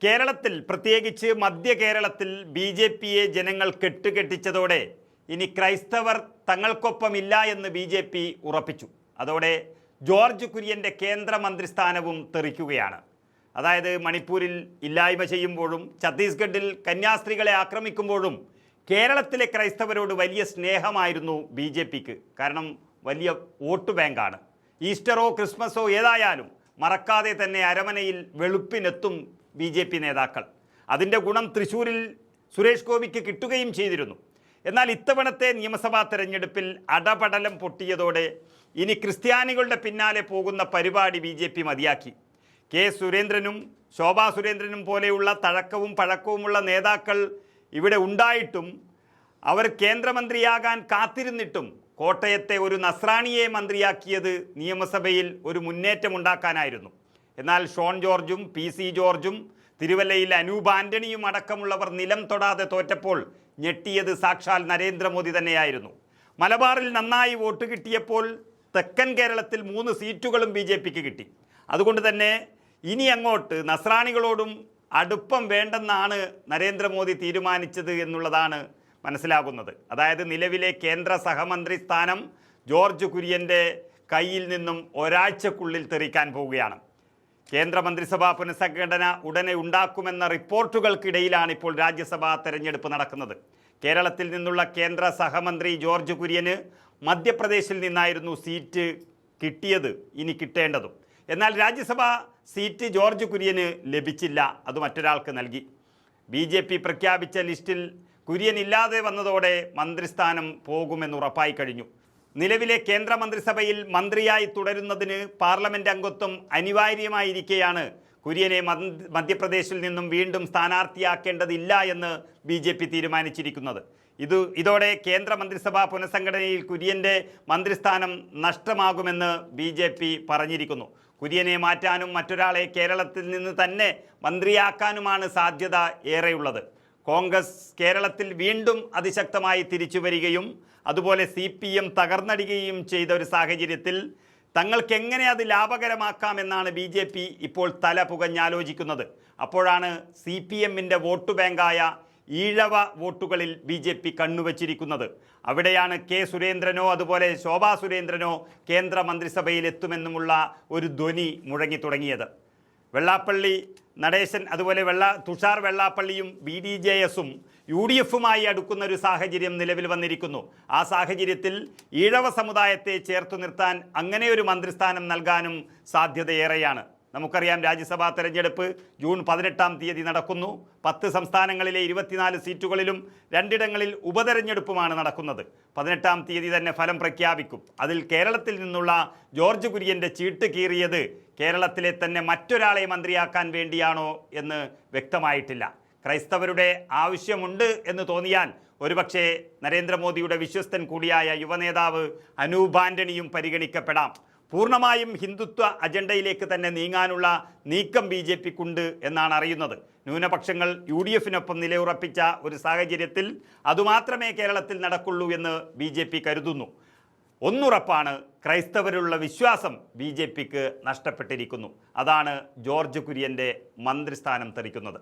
കേരളത്തിൽ പ്രത്യേകിച്ച് മധ്യ കേരളത്തിൽ ബി.ജെ.പിയെ ജനങ്ങൾ കെട്ടുകെട്ടിച്ചതോടെ ഇനി ക്രൈസ്തവർ തങ്ങൾക്കൊപ്പമില്ല എന്ന് ബി.ജെ.പി ഉറപ്പിച്ചു. അതോടെ ജോർജ് കുര്യൻ്റെ കേന്ദ്രമന്ത്രിസ്ഥാനവും തെറിക്കുകയാണ്. അതായത് മണിപ്പൂരിൽ ഇല്ലായ്മ ചെയ്യുമ്പോഴും ഛത്തീസ്ഗഡിൽ കന്യാസ്ത്രീകളെ ആക്രമിക്കുമ്പോഴും കേരളത്തിലെ ക്രൈസ്തവരോട് വലിയ സ്നേഹമായിരുന്നു ബി.ജെ.പിക്ക്. കാരണം വലിയ വോട്ട് ബാങ്കാണ്. ഈസ്റ്ററോ ക്രിസ്മസോ ഏതായാലും മറക്കാതെ തന്നെ അരമനയിൽ വെളുപ്പിനെത്തും ബി.ജെ.പി നേതാക്കൾ. അതിൻ്റെ ഗുണം തൃശ്ശൂരിൽ സുരേഷ് ഗോപിക്ക് കിട്ടുകയും ചെയ്തിരുന്നു. എന്നാൽ ഇത്തവണത്തെ നിയമസഭാ തെരഞ്ഞെടുപ്പിൽ അടപടലം പൊട്ടിയതോടെ ഇനി ക്രിസ്ത്യാനികളുടെ പിന്നാലെ പോകുന്ന പരിപാടി ബി.ജെ.പി മതിയാക്കി. കെ സുരേന്ദ്രനും ശോഭാ സുരേന്ദ്രനും പോലെയുള്ള തഴക്കവും പഴക്കവുമുള്ള നേതാക്കൾ ഇവിടെ ഉണ്ടായിട്ടും അവർ കേന്ദ്രമന്ത്രിയാകാൻ കാത്തിരുന്നിട്ടും കോട്ടയത്തെ ഒരു നസ്രാണിയെ മന്ത്രിയാക്കിയത് നിയമസഭയിൽ ഒരു മുന്നേറ്റമുണ്ടാക്കാനായിരുന്നു. എന്നാൽ ഷോൺ ജോർജും പി.സി. ജോർജും തിരുവല്ലയിൽ അനൂപ് ആൻ്റണിയും അടക്കമുള്ളവർ നിലം തൊടാതെ തോറ്റപ്പോൾ ഞെട്ടിയത് സാക്ഷാൽ നരേന്ദ്രമോദി തന്നെയായിരുന്നു. മലബാറിൽ നന്നായി വോട്ട് കിട്ടിയപ്പോൾ തെക്കൻ കേരളത്തിൽ 3 സീറ്റുകളും ബി.ജെ.പിക്ക് കിട്ടി. അതുകൊണ്ട് തന്നെ ഇനി അങ്ങോട്ട് നസ്രാണികളോടും അടുപ്പം വേണ്ടെന്നാണ് നരേന്ദ്രമോദി തീരുമാനിച്ചത് എന്നുള്ളതാണ് മനസ്സിലാകുന്നത്. അതായത് നിലവിലെ കേന്ദ്ര സഹമന്ത്രി സ്ഥാനം ജോർജ് കുര്യൻ്റെ കയ്യിൽ നിന്നും ഒരാഴ്ചക്കുള്ളിൽ തെറിക്കാൻ പോവുകയാണ്. കേന്ദ്രമന്ത്രിസഭാ പുനഃസംഘടന ഉടനെ ഉണ്ടാക്കുമെന്ന റിപ്പോർട്ടുകൾക്കിടയിലാണ് ഇപ്പോൾ രാജ്യസഭാ തെരഞ്ഞെടുപ്പ് നടക്കുന്നത്. കേരളത്തിൽ നിന്നുള്ള കേന്ദ്ര സഹമന്ത്രി ജോർജ് കുര്യന് മധ്യപ്രദേശിൽ നിന്നായിരുന്നു സീറ്റ് കിട്ടിയത്, ഇനി കിട്ടേണ്ടതും. എന്നാൽ രാജ്യസഭാ സീറ്റ് ജോർജ് കുര്യന് ലഭിച്ചില്ല, അത് മറ്റൊരാൾക്ക് നൽകി. ബി.ജെ.പി പ്രഖ്യാപിച്ച ലിസ്റ്റിൽ കുര്യൻ ഇല്ലാതെ വന്നതോടെ മന്ത്രിസ്ഥാനം പോകുമെന്ന് ഉറപ്പായി കഴിഞ്ഞു. നിലവിലെ കേന്ദ്രമന്ത്രിസഭയിൽ മന്ത്രിയായി തുടരുന്നതിന് പാർലമെൻറ്റ് അംഗത്വം അനിവാര്യമായിരിക്കെയാണ് കുര്യനെ മധ്യപ്രദേശിൽ നിന്നും വീണ്ടും സ്ഥാനാർത്ഥിയാക്കേണ്ടതില്ല എന്ന് ബി.ജെ.പി തീരുമാനിച്ചിരിക്കുന്നത്. ഇതോടെ കേന്ദ്രമന്ത്രിസഭാ പുനഃസംഘടനയിൽ കുര്യൻ്റെ മന്ത്രിസ്ഥാനം നഷ്ടമാകുമെന്ന് ബി.ജെ.പി പറഞ്ഞിരിക്കുന്നു. കുര്യനെ മാറ്റാനും മറ്റൊരാളെ കേരളത്തിൽ നിന്ന് തന്നെ മന്ത്രിയാക്കാനുമാണ് സാധ്യത ഏറെയുള്ളത്. കോൺഗ്രസ് കേരളത്തിൽ വീണ്ടും അതിശക്തമായി തിരിച്ചു വരികയും അതുപോലെ CPM തകർന്നടിയുകയും ചെയ്ത ഒരു സാഹചര്യത്തിൽ തങ്ങൾക്കെങ്ങനെ അത് ലാഭകരമാക്കാമെന്നാണ് ബി.ജെ.പി ഇപ്പോൾ തല പുകഞ്ഞാലോചിക്കുന്നത്. അപ്പോഴാണ് CPMൻ്റെ വോട്ട് ബാങ്കായ ഈഴവ വോട്ടുകളിൽ ബി.ജെ.പി കണ്ണുവച്ചിരിക്കുന്നത്. അവിടെയാണ് കെ സുരേന്ദ്രനോ അതുപോലെ ശോഭാ സുരേന്ദ്രനോ കേന്ദ്രമന്ത്രിസഭയിൽ എത്തുമെന്നുമുള്ള ഒരു ധ്വനി മുഴങ്ങി തുടങ്ങിയത്. വെള്ളാപ്പള്ളി നടേശൻ അതുപോലെ തുഷാർ വെള്ളാപ്പള്ളിയും BDJS-ഉം UDF-ഉമായി അടുക്കുന്ന ഒരു സാഹചര്യം നിലവിൽ വന്നിരിക്കുന്നു. ആ സാഹചര്യത്തിൽ ഈഴവ സമുദായത്തെ ചേർത്തു നിർത്താൻ അങ്ങനെ ഒരു മന്ത്രിസ്ഥാനം നൽകാനും സാധ്യതയേറെയാണ്. നമുക്കറിയാം, രാജ്യസഭാ തെരഞ്ഞെടുപ്പ് ജൂൺ 18-ാം തീയതി നടക്കുന്നു. 10 സംസ്ഥാനങ്ങളിലെ 24 സീറ്റുകളിലും 2ഇടങ്ങളിൽ ഉപതെരഞ്ഞെടുപ്പുമാണ് നടക്കുന്നത്. 18-ാം തീയതി തന്നെ ഫലം പ്രഖ്യാപിക്കും. അതിൽ കേരളത്തിൽ നിന്നുള്ള ജോർജ് കുര്യൻ്റെ ചീട്ട് കീറിയത് കേരളത്തിലെ തന്നെ മറ്റൊരാളെ മന്ത്രിയാക്കാൻ വേണ്ടിയാണോ എന്ന് വ്യക്തമായിട്ടില്ല. ക്രൈസ്തവരുടെ ആവശ്യമുണ്ട് എന്ന് തോന്നിയാൽ ഒരുപക്ഷെ നരേന്ദ്രമോദിയുടെ വിശ്വസ്തൻ കൂടിയായ യുവനേതാവ് അനൂപ് ആൻ്റണിയും പരിഗണിക്കപ്പെടാം. പൂർണ്ണമായും ഹിന്ദുത്വ അജണ്ടയിലേക്ക് തന്നെ നീങ്ങാനുള്ള നീക്കം ബി.ജെ.പിക്കുണ്ട് എന്നാണ് അറിയുന്നത്. ന്യൂനപക്ഷങ്ങൾ UDF-നൊപ്പം നിലയുറപ്പിച്ച ഒരു സാഹചര്യത്തിൽ അതുമാത്രമേ കേരളത്തിൽ നടക്കുള്ളൂ എന്ന് ബി.ജെ.പി കരുതുന്നു. ഒന്നുറപ്പാണ്, ക്രൈസ്തവരുള്ള വിശ്വാസം ബി.ജെ.പിക്ക് നഷ്ടപ്പെട്ടിരിക്കുന്നു. അതാണ് ജോർജ് കുര്യൻ്റെ മന്ത്രിസ്ഥാനം തെറിക്കുന്നത്.